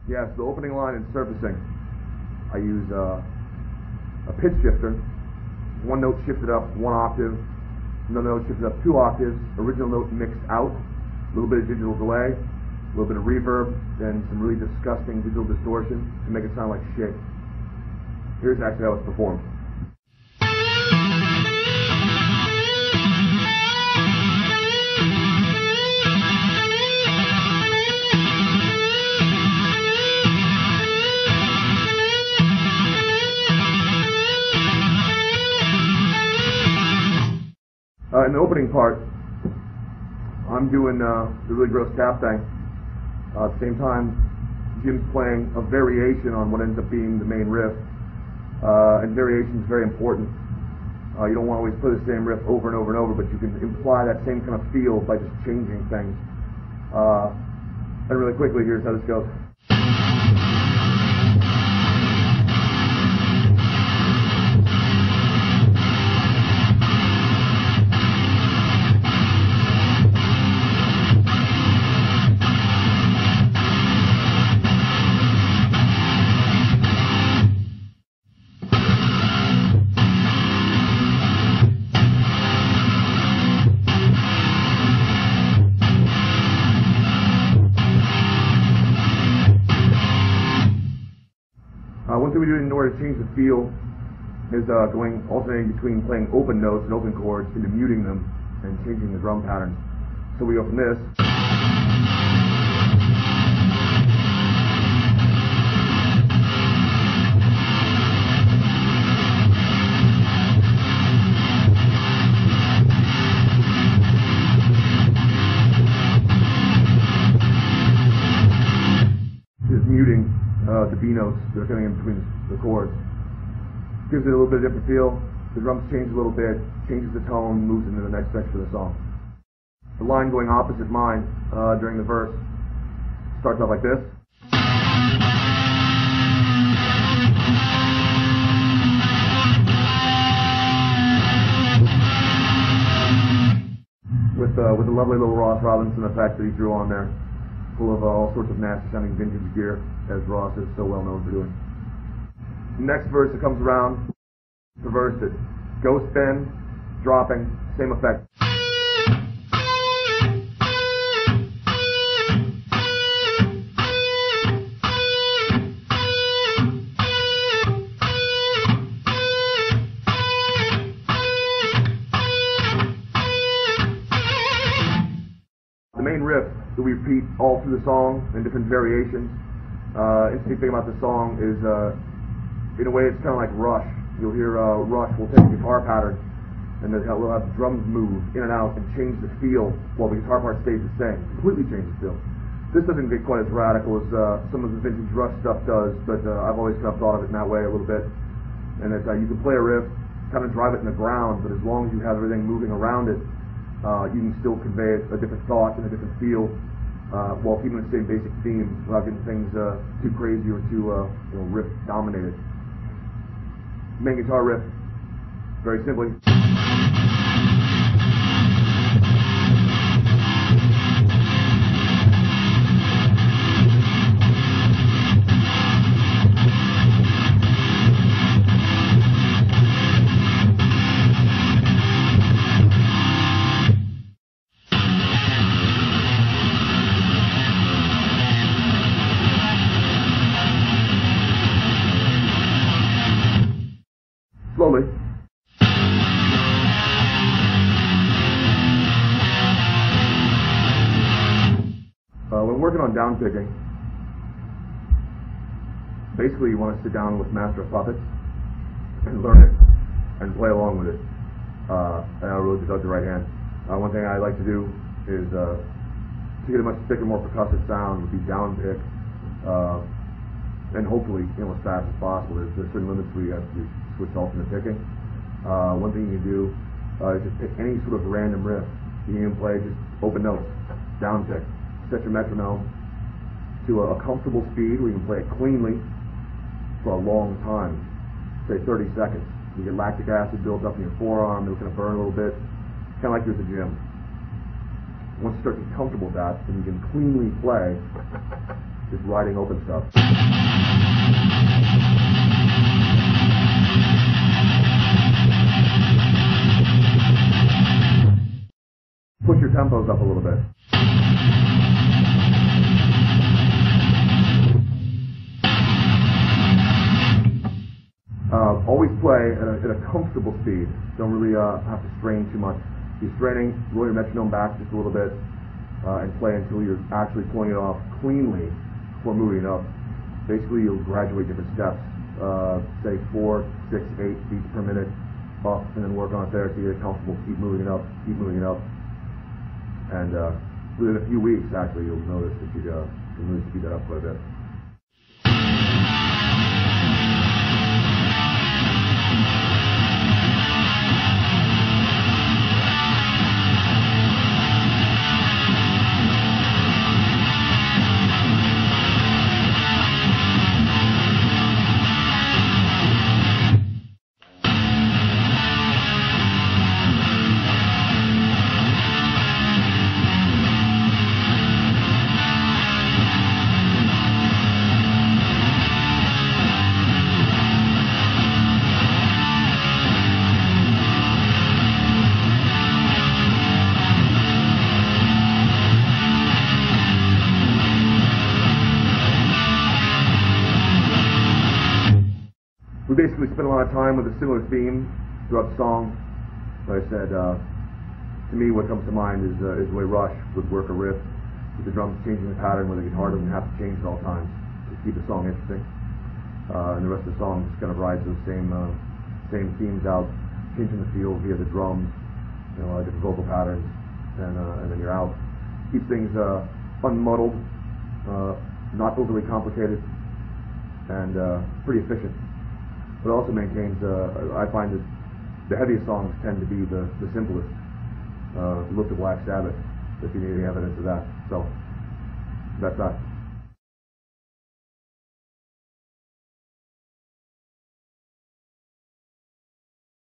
Yes, the opening line in surfacing, I use a pitch shifter, one note shifted up 1 octave, another note shifted up 2 octaves, original note mixed out, a little bit of digital delay, a little bit of reverb, then some really disgusting digital distortion to make it sound like shit. Here's actually how it's performed. In the opening part, I'm doing the really gross tap thing. At the same time, Jim's playing a variation on what ends up being the main riff. And variation is very important. You don't want to always play the same riff over and over and over, but you can imply that same kind of feel by just changing things. And really quickly, here's how this goes. One thing we do in order to change the feel is alternating between playing open notes and open chords into muting them and changing the drum patterns. So we go from this. Just muting the B notes that are coming in between the chords. Gives it a little bit of different feel. The drums change a little bit, changes the tone, moves into the next section of the song. The line going opposite mine during the verse starts out like this. With the lovely little Ross Robinson effect that he drew on there, full of all sorts of nasty sounding vintage gear, as Ross is so well known for doing. The next verse that comes around, reversed it. Ghost bend, dropping, same effect. The main riff that we repeat all through the song in different variations. Interesting thing about the song is, in a way, it's kind of like Rush. You'll hear Rush will take a guitar pattern and we'll have the drums move in and out and change the feel while the guitar part stays the same. Completely change the feel. This doesn't get quite as radical as some of the vintage Rush stuff does, but I've always kind of thought of it in that way a little bit. And that you can play a riff, kind of drive it in the ground, but as long as you have everything moving around it, you can still convey a different thought and a different feel while keeping the same basic theme without getting things too crazy or too riff dominated. Main guitar riff, very simply. Slowly. When working on downpicking, basically you want to sit down with Master of Puppets and learn it and play along with it. And I really developed the right hand. One thing I like to do is to get a much thicker, more percussive sound would be downpick, and hopefully as fast as possible. There's certain limits where you have to switch alternate picking. One thing you can do is just pick any sort of random riff. You can even play just open notes, downpick. Set your metronome to a comfortable speed where you can play it cleanly for a long time, say 30 seconds. You get lactic acid built up in your forearm, it'll kind of burn a little bit, kind of like you're at the gym. Once you start to get comfortable with that, then you can cleanly play just riding open stuff. Push your tempos up a little bit. Always play at a comfortable speed. Don't really have to strain too much. If you're straining, roll your metronome back just a little bit and play until you're actually pulling it off cleanly before moving it up. Basically, you'll graduate different steps, say 4, 6, 8 beats per minute up, and then work on it there till you're comfortable. Keep moving it up, keep moving it up. And within a few weeks, actually, you'll notice that you can really speed that up quite a bit. We basically spent a lot of time with a similar theme throughout the song. Like I said, to me what comes to mind is the way Rush would work a riff with the drums changing the pattern where the guitar doesn't have to change at all times to keep the song interesting. And the rest of the song just kind of rides those same themes out, changing the feel via the drums, different vocal patterns, and then you're out. Keeps things unmuddled, not overly complicated, and pretty efficient. But also maintains, I find that the heaviest songs tend to be the simplest. Look at Black Sabbath, if you need any evidence of that. So, that's that.